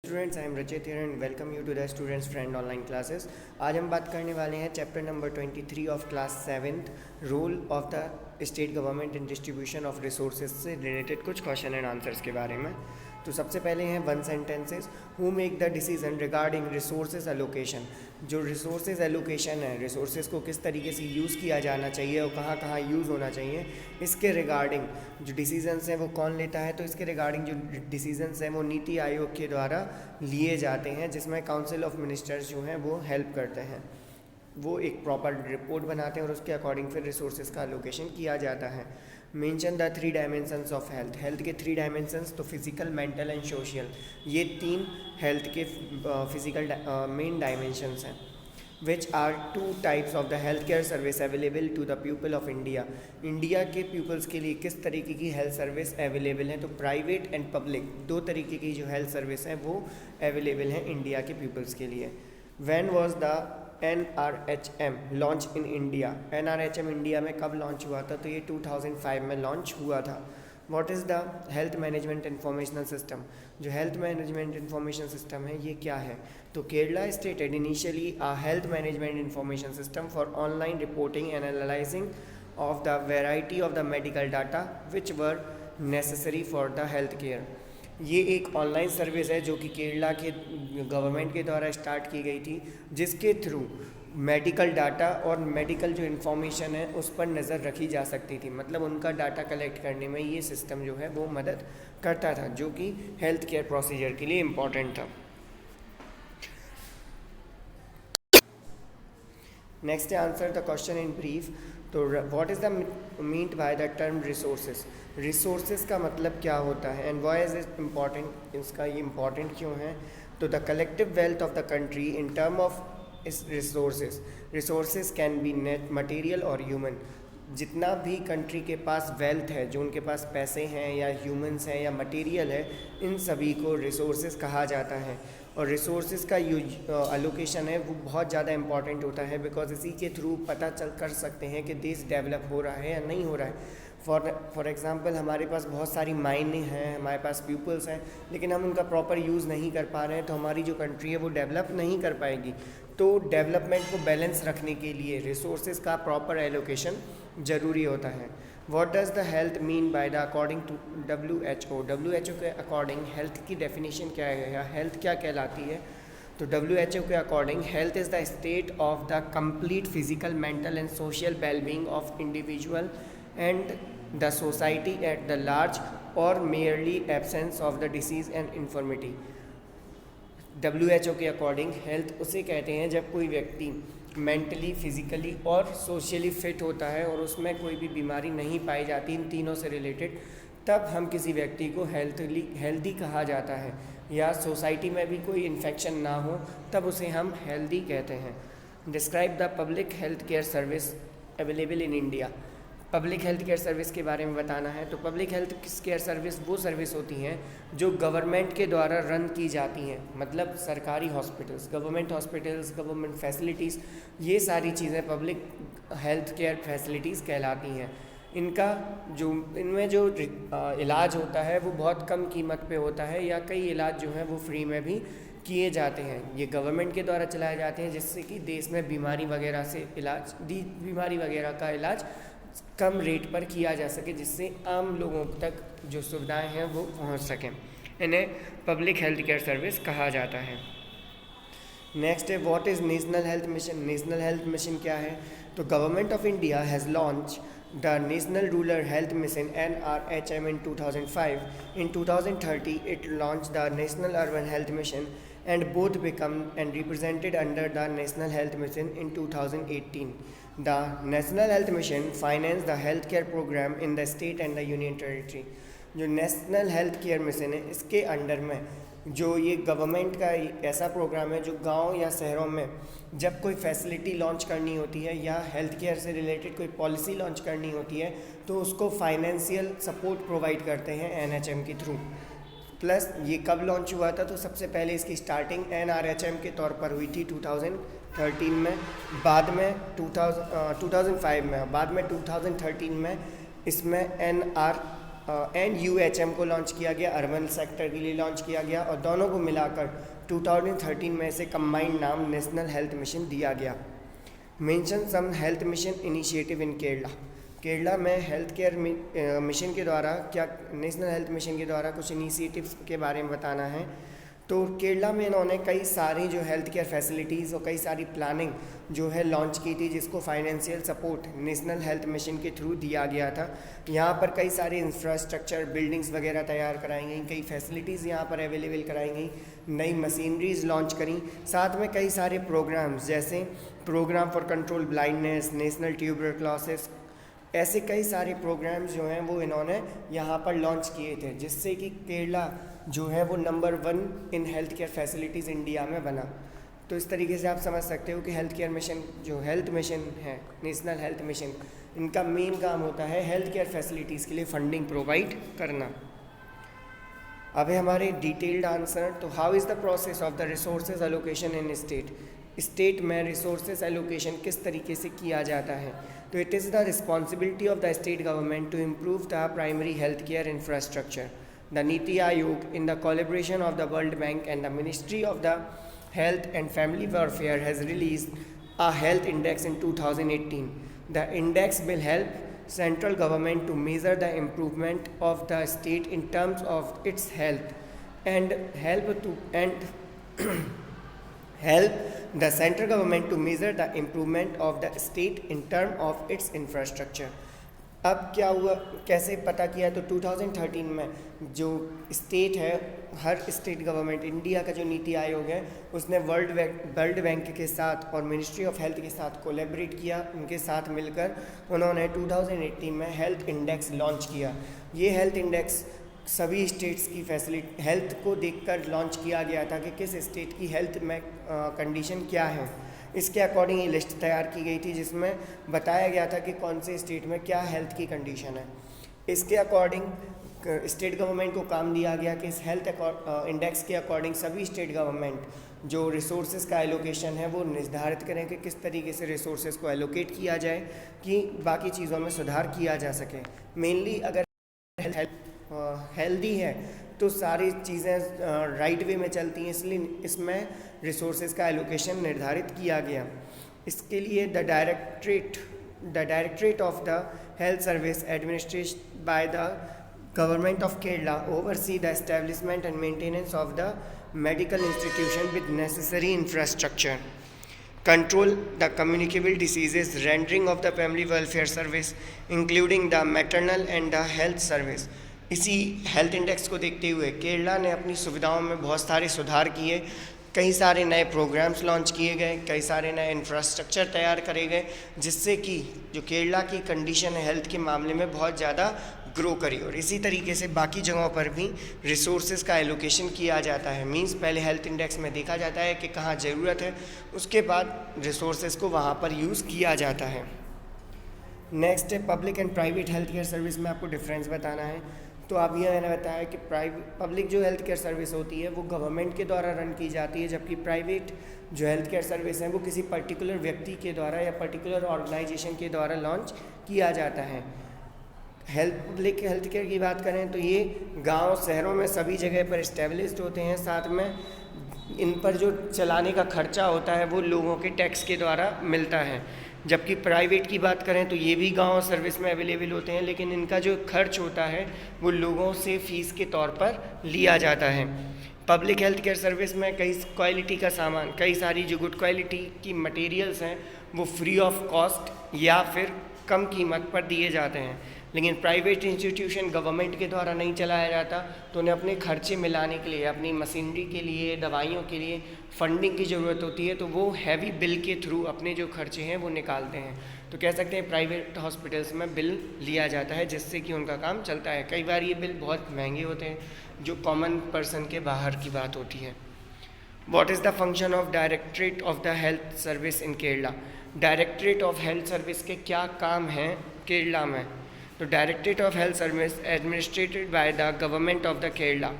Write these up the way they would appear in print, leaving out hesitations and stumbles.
Students, I am Rachit here and welcome you to the students friend online classes. आज हम बात करने वाले हैं chapter number 23 of class 7th, role of the state government in distribution of resources से related कुछ question and answers के बारे में। तो सबसे पहले हैं one sentences. Who make the decision regarding resources allocation. जो रिसोर्सेज एलोकेशन है, रिसोर्सेज को किस तरीके से यूज़ किया जाना चाहिए और कहाँ कहाँ यूज़ होना चाहिए, इसके रिगार्डिंग जो डिसीजंस हैं वो कौन लेता है। तो इसके रिगार्डिंग जो डिसीजंस हैं वो नीति आयोग के द्वारा लिए जाते हैं, जिसमें काउंसिल ऑफ मिनिस्टर्स जो हैं वो हेल्प करते हैं। वो एक प्रॉपर रिपोर्ट बनाते हैं और उसके अकॉर्डिंग फिर रिसोर्सेज का एलोकेशन किया जाता है। Mention the 3 dimensions of health. Health के 3 डायमेंशंस तो फिजिकल, मेंटल एंड सोशल, ये 3 हेल्थ के फिजिकल मेन डायमेंशंस हैं। Which are 2 types of the health care service available to the people of India. India के peoples के लिए किस तरीके की हेल्थ सर्विस अवेलेबल है। तो प्राइवेट एंड पब्लिक 2 तरीके की जो हेल्थ सर्विस है वो अवेलेबल हैं इंडिया के पीपल्स के लिए। When was the NRHM launch in India. NRHM India में कब लॉन्च हुआ था। तो ये 2005 में लॉन्च हुआ था। What is the health management informational system. जो हेल्थ मैनेजमेंट इंफॉर्मेशन सिस्टम है ये क्या है। तो Kerala stated initially a health management information system for online reporting and analysing of the variety of the medical data which were necessary for the health care. ये एक online service है जो कि केरला के गवर्नमेंट के द्वारा स्टार्ट की गई थी, जिसके थ्रू मेडिकल डाटा और मेडिकल जो इन्फॉर्मेशन है उस पर नज़र रखी जा सकती थी। मतलब उनका डाटा कलेक्ट करने में ये सिस्टम जो है वो मदद करता था, जो कि हेल्थ केयर प्रोसीजर के लिए इम्पॉर्टेंट था। Next answer the question in brief. तो what is the meant by the term resources. Resources का मतलब क्या होता है and why is it important, इसका ये इम्पॉर्टेंट क्यों है। तो the collective wealth of the country in term of its resources. Resources can be net, material और ह्यूमन। जितना भी कंट्री के पास वेल्थ है, जो उनके पास पैसे हैं या ह्यूमंस हैं या मटेरियल है, इन सभी को रिसोर्सेज कहा जाता है। और रिसोर्सेज का अलोकेशन है वो बहुत ज़्यादा इंपॉर्टेंट होता है, बिकॉज इसी के थ्रू पता चल कर सकते हैं कि देश डेवलप हो रहा है या नहीं हो रहा है। फॉर एग्ज़ाम्पल हमारे पास बहुत सारी माइनें हैं, हमारे पास पीपल्स हैं, लेकिन हम उनका प्रॉपर यूज़ नहीं कर पा रहे हैं, तो हमारी जो कंट्री है वो डेवलप नहीं कर पाएगी। तो डेवलपमेंट को बैलेंस रखने के लिए रिसोर्सेज का प्रॉपर एलोकेशन ज़रूरी होता है। What does the health mean by the according to WHO। WHO के अकॉर्डिंग हेल्थ की डेफिनेशन क्या है या हेल्थ क्या कहलाती है। तो WHO के according health is the state of the complete physical, mental and social wellbeing of individual and the society at the large और merely absence of the disease and infirmity. WHO के according health उसे कहते हैं जब कोई व्यक्ति mentally, physically और socially fit होता है और उसमें कोई भी बीमारी नहीं पाई जाती इन तीनों से रिलेटेड, तब हम किसी व्यक्ति को हेल्दी कहा जाता है। या सोसाइटी में भी कोई इन्फेक्शन ना हो तब उसे हम हेल्दी कहते हैं। Describe the public health care service available in India. Public health care service के बारे में बताना है। तो पब्लिक हेल्थ केयर सर्विस वो सर्विस होती हैं जो गवर्नमेंट के द्वारा रन की जाती हैं। मतलब सरकारी हॉस्पिटल्स, गवर्नमेंट फैसिलिटीज़, ये सारी चीज़ें पब्लिक हेल्थ केयर फैसिलिटीज़ कहलाती हैं। इनमें जो इलाज होता है वो बहुत कम कीमत पे होता है, या कई इलाज जो हैं वो फ्री में भी किए जाते हैं। ये गवर्नमेंट के द्वारा चलाए जाते हैं, जिससे कि देश में बीमारी वगैरह का इलाज कम रेट पर किया जा सके, जिससे आम लोगों तक जो सुविधाएं हैं वो पहुंच सकें। इन्हें पब्लिक हेल्थ केयर सर्विस कहा जाता है। नेक्स्ट है what is national health mission. National health mission क्या है। तो government of India has launch the national rural health mission NRHM in 2005. In 2030 it launched the national urban health mission and both become and represented under the national health mission in 2018. The national health mission finance the healthcare program in the state and the union territory. जो national health care mission है, इसके under में जो ये government का ऐसा programme है जो गांव या शहरों में जब कोई फैसिलिटी लॉन्च करनी होती है या हेल्थ केयर से रिलेटेड कोई पॉलिसी लॉन्च करनी होती है, तो उसको फाइनेंशियल सपोर्ट प्रोवाइड करते हैं NHM के थ्रू। प्लस ये कब लॉन्च हुआ था। तो सबसे पहले इसकी स्टार्टिंग NRHM के तौर पर हुई थी 2013 में, बाद में 2005 में, बाद में 2013 में इसमें एंड UHM को लॉन्च किया गया, अर्बन सेक्टर के लिए लॉन्च किया गया, और दोनों को मिलाकर 2013 में से कंबाइंड नाम नेशनल हेल्थ मिशन दिया गया। Mention some health mission initiative in Kerala. Kerala में हेल्थ केयर मिशन के द्वारा क्या, नेशनल हेल्थ मिशन के द्वारा कुछ इनिशिएटिव्स के बारे में बताना है। तो केरला में इन्होंने कई सारी जो हेल्थ केयर फैसिलिटीज़ और कई सारी प्लानिंग जो है लॉन्च की थी, जिसको financial support national health mission के थ्रू दिया गया था। यहाँ पर कई सारे इंफ्रास्ट्रक्चर, बिल्डिंग्स वगैरह तैयार कराई गई, कई फैसिलिटीज़ यहाँ पर अवेलेबल कराई गई, नई मशीनरीज लॉन्च करी, साथ में कई सारे प्रोग्राम्स जैसे programme for control blindness, national tuberculosis, ऐसे कई सारे प्रोग्राम्स जो हैं वो इन्होंने यहाँ पर लॉन्च किए थे, जिससे कि केरला जो है वो number 1 in health care facilities India में बना। तो इस तरीके से आप समझ सकते हो कि हेल्थ केयर मिशन, जो हेल्थ मिशन है, नेशनल हेल्थ मिशन, इनका मेन काम होता है हेल्थ केयर फैसिलिटीज़ के लिए फंडिंग प्रोवाइड करना। अब है हमारे डिटेल्ड आंसर। तो how is the process of the resources allocation in state. State में रिसोर्सेज एलोकेशन किस तरीके से किया जाता है। तो it is the responsibility of the state government to improve the primary health care infrastructure. The Niti Aayog, in the collaboration of the World Bank and the Ministry of the Health and Family Welfare, has released a health index in 2018. The index will help central government to measure the improvement of the state in terms of its health and help the central government to measure the improvement of the state in terms of its infrastructure. अब क्या हुआ, कैसे पता किया। तो 2013 में जो state है, हर स्टेट गवर्नमेंट, इंडिया का जो नीति आयोग है, उसने वर्ल्ड बैंक के साथ और मिनिस्ट्री ऑफ हेल्थ के साथ कोलैबोरेट किया। उनके साथ मिलकर उन्होंने 2018 में हेल्थ इंडेक्स लॉन्च किया। ये हेल्थ इंडेक्स सभी स्टेट्स की फैसिलिटी, हेल्थ को देखकर लॉन्च किया गया था कि किस स्टेट की हेल्थ में कंडीशन क्या है। इसके अकॉर्डिंग ये लिस्ट तैयार की गई थी, जिसमें बताया गया था कि कौन से स्टेट में क्या हेल्थ की कंडीशन है। इसके अकॉर्डिंग स्टेट गवर्नमेंट को काम दिया गया कि इस हेल्थ इंडेक्स के अकॉर्डिंग सभी स्टेट गवर्नमेंट जो रिसोर्सेज का एलोकेशन है वो निर्धारित करें कि किस तरीके से रिसोर्सेज को एलोकेट किया जाए कि बाकी चीज़ों में सुधार किया जा सके। मेनली अगर हेल्दी है तो सारी चीज़ें राइट वे में चलती हैं, इसलिए इसमें रिसोर्सेज का एलोकेशन निर्धारित किया गया। इसके लिए the directorate of the health service administrated by the government of Kerala oversee the establishment and maintenance of the medical institution with necessary infrastructure, control the communicable diseases, rendering of the family welfare service including the maternal and the health service। इसी health index को देखते हुए केरला ने अपनी सुविधाओं में बहुत सारे सुधार किए, कई सारे नए प्रोग्राम्स लॉन्च किए गए, कई सारे नए इंफ्रास्ट्रक्चर तैयार करे गए, जिससे कि जो केरला की कंडीशन है हेल्थ के मामले में बहुत ज़्यादा ग्रो करी। और इसी तरीके से बाकी जगहों पर भी रिसोर्सेज का एलोकेशन किया जाता है। मींस पहले हेल्थ इंडेक्स में देखा जाता है कि कहाँ ज़रूरत है, उसके बाद रिसोर्सेज को वहाँ पर यूज़ किया जाता है। नेक्स्ट है public and private health care service में आपको डिफरेंस बताना है। तो अब यह मैंने बताया कि पब्लिक जो हेल्थ केयर सर्विस होती है वो गवर्नमेंट के द्वारा रन की जाती है, जबकि प्राइवेट जो हेल्थ केयर सर्विस है वो किसी पर्टिकुलर व्यक्ति के द्वारा या पर्टिकुलर ऑर्गेनाइजेशन के द्वारा लॉन्च किया जाता है। पब्लिक हेल्थ केयर की बात करें तो ये गांव शहरों में सभी जगह पर इस्टेब्लिश्ड होते हैं, साथ में इन पर जो चलाने का खर्चा होता है वो लोगों के टैक्स के द्वारा मिलता है। जबकि प्राइवेट की बात करें तो ये भी गांव सर्विस में अवेलेबल होते हैं, लेकिन इनका जो खर्च होता है वो लोगों से फीस के तौर पर लिया जाता है। पब्लिक हेल्थ केयर सर्विस में कई क्वालिटी का सामान, कई सारी जो गुड क्वालिटी की मटेरियल्स हैं वो फ्री ऑफ कॉस्ट या फिर कम कीमत पर दिए जाते हैं। लेकिन प्राइवेट इंस्टीट्यूशन गवर्नमेंट के द्वारा नहीं चलाया जाता, तो उन्हें अपने खर्चे मिलाने के लिए, अपनी मशीनरी के लिए, दवाइयों के लिए फंडिंग की ज़रूरत होती है, तो वो हैवी बिल के थ्रू अपने जो खर्चे हैं वो निकालते हैं। तो कह सकते हैं प्राइवेट हॉस्पिटल्स में बिल लिया जाता है, जिससे कि उनका काम चलता है। कई बार ये बिल बहुत महंगे होते हैं, जो कॉमन पर्सन के बाहर की बात होती है। What is the function of directorate of the health service in Kerala. Directorate of health service के क्या काम हैं केरला में। तो directorate of health service administrated by the government of the Kerala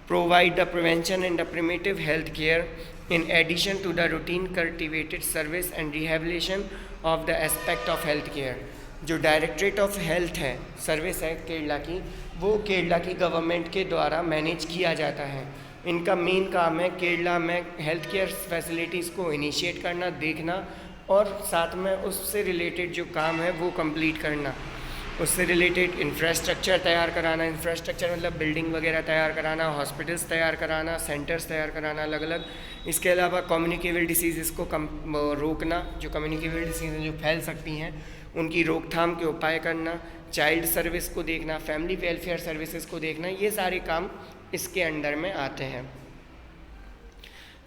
provide the prevention and the primitive health care in addition to the routine cultivated service and rehabilitation of the aspect of health care। जो directorate of health है service है केरला की, वो केरला की government के द्वारा manage किया जाता है। इनका मेन काम है केरला में हेल्थ केयर फैसिलिटीज़ को इनिशिएट करना, देखना और साथ में उससे रिलेटेड जो काम है वो कंप्लीट करना। उससे रिलेटेड इंफ्रास्ट्रक्चर तैयार कराना, इंफ्रास्ट्रक्चर मतलब बिल्डिंग वगैरह तैयार कराना, हॉस्पिटल्स तैयार कराना, सेंटर्स तैयार कराना अलग अलग। इसके अलावा कम्युनिकेबल डिसीज़ को रोकना, जो कम्युनिकेबल डिसीज़ जो फैल सकती हैं उनकी रोकथाम के उपाय करना, चाइल्ड सर्विस को देखना, फैमिली वेलफेयर सर्विसेज को देखना, ये सारे काम इसके अंडर में आते हैं।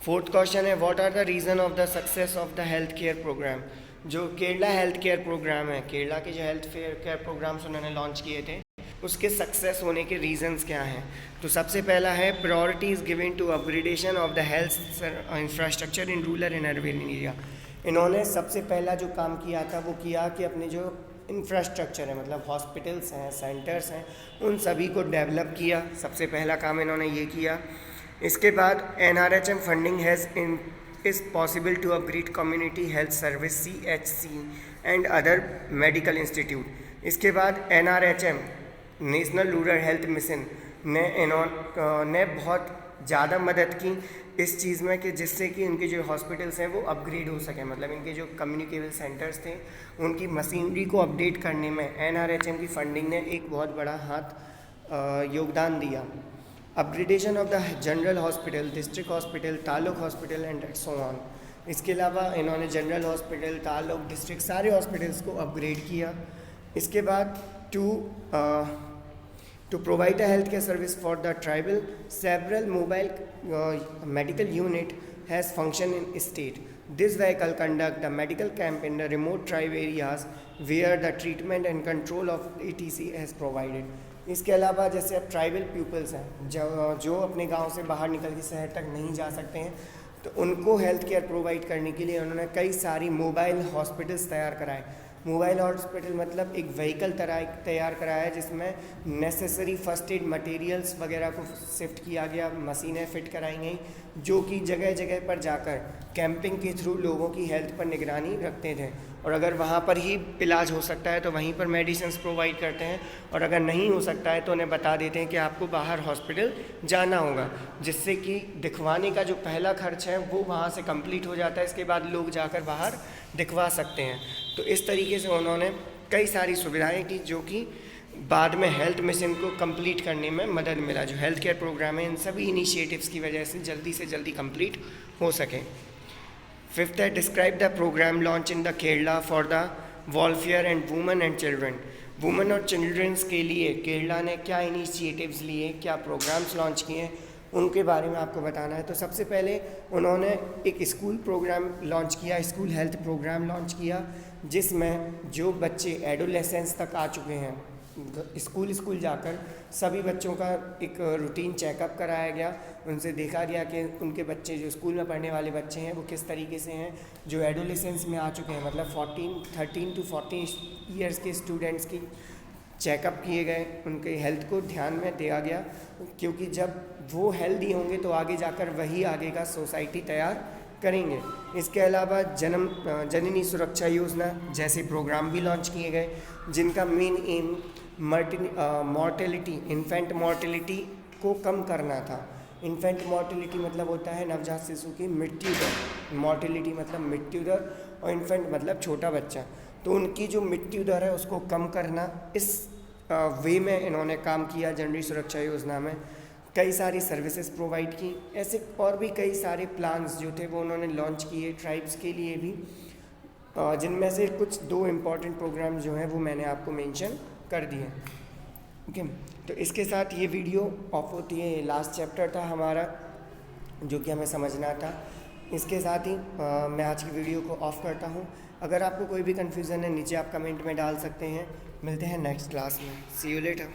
फोर्थ क्वेश्चन है what are the reason of the success of the health care programme. जो केरला हेल्थ केयर प्रोग्राम है, केरला के जो हेल्थ केयर प्रोग्राम्स उन्होंने लॉन्च किए थे, उसके सक्सेस होने के रीजंस क्या हैं। तो सबसे पहला है priorities given to upgradation of the health infrastructure in rural and urban area. इन्होंने सबसे पहला जो काम किया था वो किया कि अपने जो इंफ्रास्ट्रक्चर है, मतलब हॉस्पिटल्स हैं, सेंटर्स हैं, उन सभी को डेवलप किया। सबसे पहला काम इन्होंने ये किया। इसके बाद NRHM funding is possible to upgrade community health service CHC and other medical institute। इसके बाद NRHM national rural health mission ने बहुत ज़्यादा मदद की इस चीज़ में कि जिससे कि इनके जो हॉस्पिटल्स हैं वो अपग्रेड हो सकें, मतलब इनके जो कम्युनिकेबल सेंटर्स थे उनकी मशीनरी को अपडेट करने में NRHM की फंडिंग ने एक बहुत बड़ा हाथ योगदान दिया। Upgradation of the general hospital, district hospital, taluk hospital and so on. इसके अलावा इन्होंने जनरल हॉस्पिटल, तालुक, डिस्ट्रिक्ट सारे हॉस्पिटल्स को अपग्रेड किया। इसके बाद to provide a health care service for the tribal, several mobile medical unit has function in state. This vehicle conduct the medical camp in the remote tribe areas where the treatment and control of ETC has provided. इसके अलावा जैसे अब tribal peoples हैं जो अपने गांव से बाहर निकल के शहर तक नहीं जा सकते हैं, तो उनको हेल्थ केयर प्रोवाइड करने के लिए उन्होंने कई सारी मोबाइल हॉस्पिटल्स तैयार कराए। मोबाइल हॉस्पिटल मतलब एक व्हीकल तैयार कराया जिसमें नेसेसरी फर्स्ट एड मटेरियल्स वगैरह को शिफ्ट किया गया, मशीनें फिट कराई गई जो कि जगह जगह पर जाकर कैंपिंग के थ्रू लोगों की हेल्थ पर निगरानी रखते थे, और अगर वहाँ पर ही इलाज हो सकता है तो वहीं पर मेडिसिन्स प्रोवाइड करते हैं, और अगर नहीं हो सकता है तो उन्हें बता देते हैं कि आपको बाहर हॉस्पिटल जाना होगा, जिससे कि दिखवाने का जो पहला खर्च है वो वहाँ से कंप्लीट हो जाता है। इसके बाद लोग जाकर बाहर दिखवा सकते हैं। तो इस तरीके से उन्होंने कई सारी सुविधाएं की जो कि बाद में हेल्थ मिशन को कंप्लीट करने में मदद मिला। जो हेल्थ केयर प्रोग्राम है इन सभी इनिशिएटिव्स की वजह से जल्दी कंप्लीट हो सके। फिफ्थ है describe the programme launch in the Kerala for the welfare and women and children. Women और चिल्ड्रंस के लिए केरला ने क्या इनिशिएटिव्स लिए, क्या प्रोग्राम्स लॉन्च किए, उनके बारे में आपको बताना है। तो सबसे पहले उन्होंने एक स्कूल प्रोग्राम लॉन्च किया, स्कूल हेल्थ प्रोग्राम लॉन्च किया, जिसमें जो बच्चे एडोलेसेंस तक आ चुके हैं स्कूल जाकर सभी बच्चों का एक रूटीन चेकअप कराया गया। उनसे देखा गया कि उनके बच्चे जो स्कूल में पढ़ने वाले बच्चे हैं वो किस तरीके से हैं। जो एडोलेसेंस में आ चुके हैं मतलब 13 to 14 ईयर्स के स्टूडेंट्स की चेकअप किए गए, उनके हेल्थ को ध्यान में दिया गया, क्योंकि जब वो हेल्दी होंगे तो आगे जाकर वही आगे का सोसाइटी तैयार करेंगे। इसके अलावा जननी सुरक्षा योजना जैसे प्रोग्राम भी लॉन्च किए गए, जिनका main M mortality, infant mortality को कम करना था। इन्फेंट मॉर्टेलिटी मतलब होता है नवजात शिशु की मृत्यु दर, मॉर्टेलिटी मतलब मृत्यु दर, और इन्फेंट मतलब छोटा बच्चा। तो उनकी जो मृत्यु दर है उसको कम करना, इस वे में इन्होंने काम किया। जननी सुरक्षा योजना में कई सारी सर्विसेज प्रोवाइड की। ऐसे और भी कई सारे प्लान्स जो थे वो उन्होंने लॉन्च किए ट्राइब्स के लिए भी, जिनमें से कुछ 2 इम्पॉर्टेंट प्रोग्राम जो हैं वो मैंने आपको मेंशन कर दिए। ओके, तो इसके साथ ये वीडियो ऑफ होती है। ये लास्ट चैप्टर था हमारा जो कि हमें समझना था। इसके साथ ही मैं आज की वीडियो को ऑफ करता हूँ। अगर आपको कोई भी कन्फ्यूज़न है नीचे आप कमेंट में डाल सकते हैं। मिलते हैं नेक्स्ट क्लास में। सी यू लेटर।